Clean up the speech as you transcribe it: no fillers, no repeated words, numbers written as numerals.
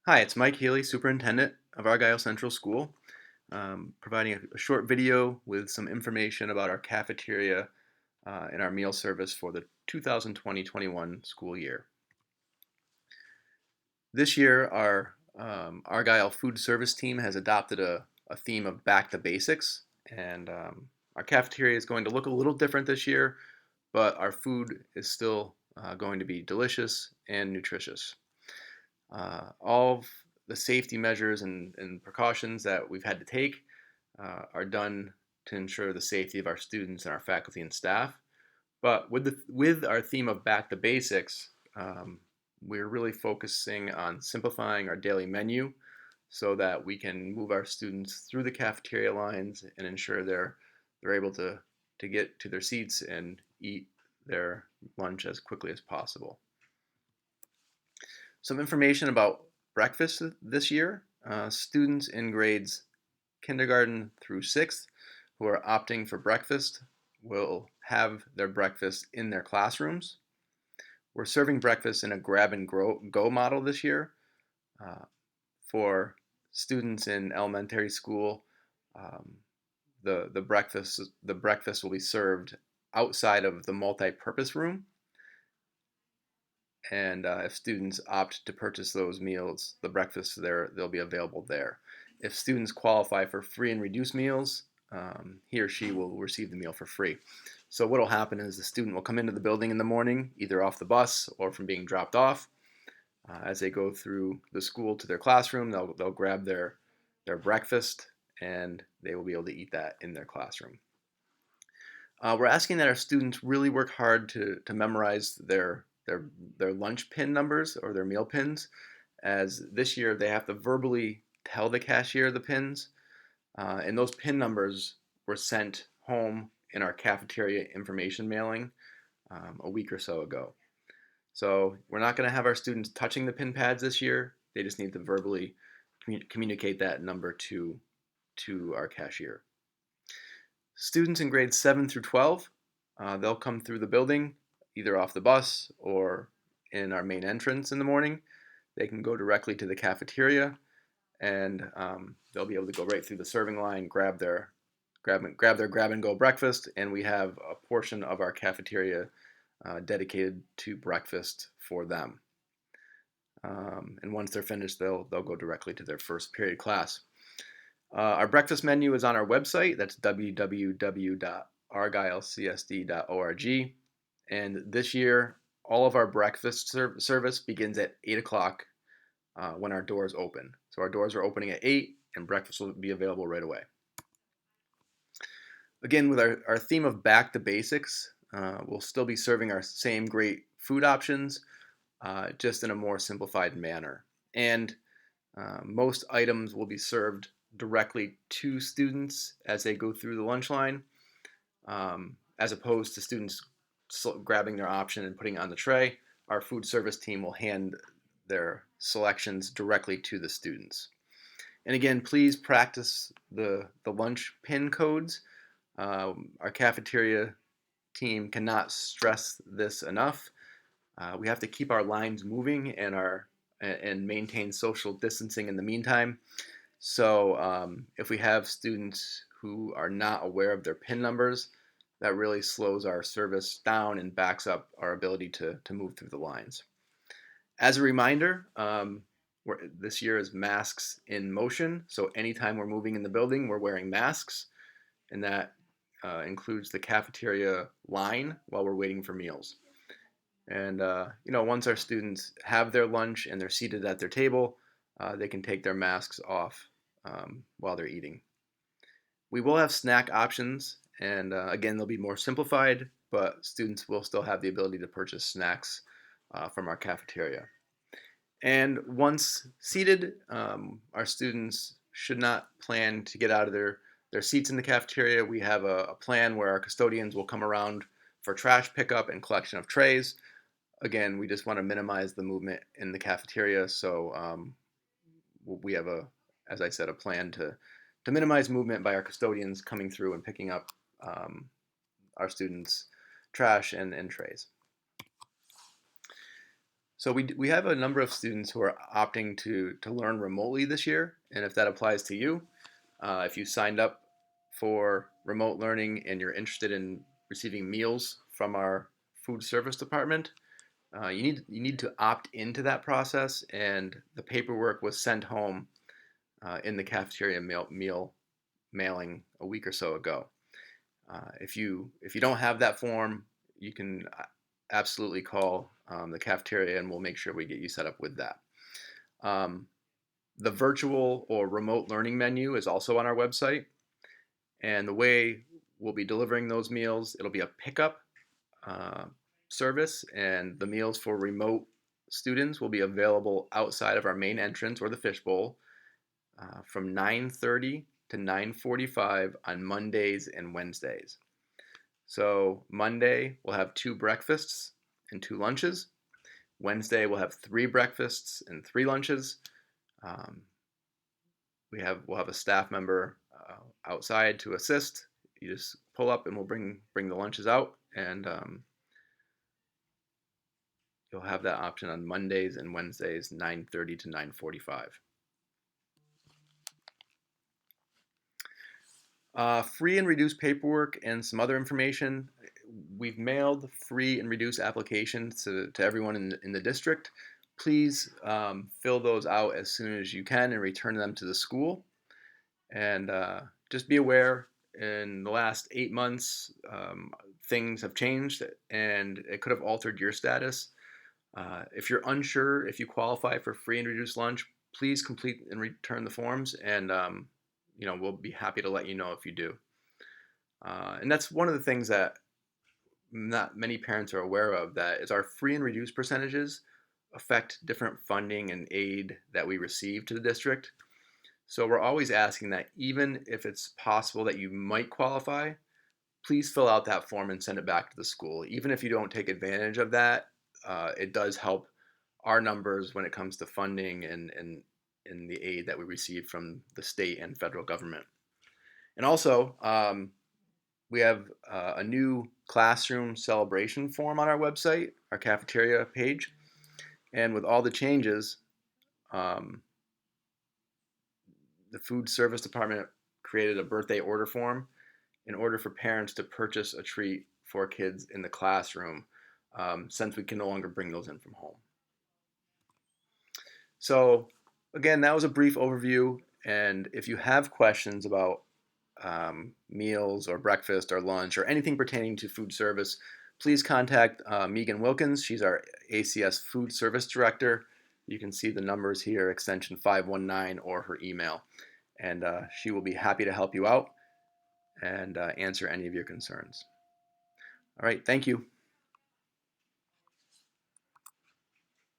Hi, it's Mike Healy, Superintendent of Argyle Central School, providing a short video with some information about our cafeteria and our meal service for the 2020-21 school year. This year, our Argyle food service team has adopted a theme of back to basics, and our cafeteria is going to look a little different this year, but our food is still going to be delicious and nutritious. All of the safety measures and precautions that we've had to take are done to ensure the safety of our students and our faculty and staff. But with our theme of back to basics, we're really focusing on simplifying our daily menu so that we can move our students through the cafeteria lines and ensure they're able to get to their seats and eat their lunch as quickly as possible. Some information about breakfast this year. Students in grades kindergarten through 6th who are opting for breakfast will have their breakfast in their classrooms. We're serving breakfast in a grab and go model this year. For students in elementary school, um, the breakfast will be served outside of the multi-purpose room. And if students opt to purchase those meals, the breakfast there, they'll be available there. If students qualify for free and reduced meals, he or she will receive the meal for free. So what will happen is the student will come into the building in the morning, either off the bus or from being dropped off. As they go through the school to their classroom, they'll grab their breakfast and they will be able to eat that in their classroom. We're asking that our students really work hard to memorize their lunch pin numbers or their meal pins, as this year they have to verbally tell the cashier the pins, and those pin numbers were sent home in our cafeteria information mailing a week or so ago. So we're not going to have our students touching the pin pads this year. They just need to verbally communicate that number to our cashier. Students in grades 7 through 12, they'll come through the building either off the bus or in our main entrance in the morning. They can go directly to the cafeteria and they'll be able to go right through the serving line, grab their grab and go breakfast, and we have a portion of our cafeteria dedicated to breakfast for them. And once they're finished, they'll go directly to their first period class. Our breakfast menu is on our website. That's www.argylecsd.org. And this year, all of our breakfast service begins at 8 o'clock when our doors open. So our doors are opening at 8 and breakfast will be available right away. Again, with our theme of back to basics, we'll still be serving our same great food options, just in a more simplified manner. And most items will be served directly to students as they go through the lunch line, as opposed to students grabbing their option and putting it on the tray. Our food service team will hand their selections directly to the students. And again, please practice the lunch pin codes. Our cafeteria team cannot stress this enough. We have to keep our lines moving and maintain social distancing in the meantime. So if we have students who are not aware of their PIN numbers, that really slows our service down and backs up our ability to move through the lines. As a reminder, this year is masks in motion. So anytime we're moving in the building, we're wearing masks, and that includes the cafeteria line while we're waiting for meals. And once our students have their lunch and they're seated at their table, they can take their masks off while they're eating. We will have snack options, and again, they'll be more simplified, but students will still have the ability to purchase snacks from our cafeteria. And once seated, our students should not plan to get out of their seats in the cafeteria. We have a plan where our custodians will come around for trash pickup and collection of trays. Again, we just want to minimize the movement in the cafeteria, so we have as I said, a plan to minimize movement by our custodians coming through and picking up our students' trash and trays. So we have a number of students who are opting to learn remotely this year, and if that applies to you, if you signed up for remote learning and you're interested in receiving meals from our food service department, you need to opt into that process, and the paperwork was sent home in the cafeteria meal mailing a week or so ago. If you don't have that form, you can absolutely call the cafeteria, and we'll make sure we get you set up with that. Um, the virtual or remote learning menu is also on our website, and the way we'll be delivering those meals, it'll be a pickup uh, service, and the meals for remote students will be available outside of our main entrance or the fishbowl from 9:30 to 9:45 on Mondays and Wednesdays. So Monday we'll have two breakfasts and two lunches. Wednesday we'll have three breakfasts and three lunches. Um, we'll have a staff member outside to assist. You just pull up and we'll bring the lunches out, and you'll have that option on Mondays and Wednesdays, 9:30 to 9:45. Free and reduced paperwork and some other information. We've mailed free and reduced applications to everyone in the district. Please fill those out as soon as you can and return them to the school. And just be aware, in the last 8 months, things have changed and it could have altered your status. If you're unsure if you qualify for free and reduced lunch, please complete and return the forms, and we'll be happy to let you know if you do. And that's one of the things that not many parents are aware of, that is our free and reduced percentages affect different funding and aid that we receive to the district. So we're always asking that even if it's possible that you might qualify, please fill out that form and send it back to the school. Even if you don't take advantage of that, it does help our numbers when it comes to funding and the aid that we receive from the state and federal government. And also, we have a new classroom celebration form on our website, our cafeteria page. And with all the changes, um, the food service department created a birthday order form in order for parents to purchase a treat for kids in the classroom, since we can no longer bring those in from home. So, again, that was a brief overview. And if you have questions about meals or breakfast or lunch or anything pertaining to food service, please contact Megan Wilkins. She's our ACS Food Service Director. You can see the numbers here, extension 519, or her email. And she will be happy to help you out and answer any of your concerns. All right, thank you.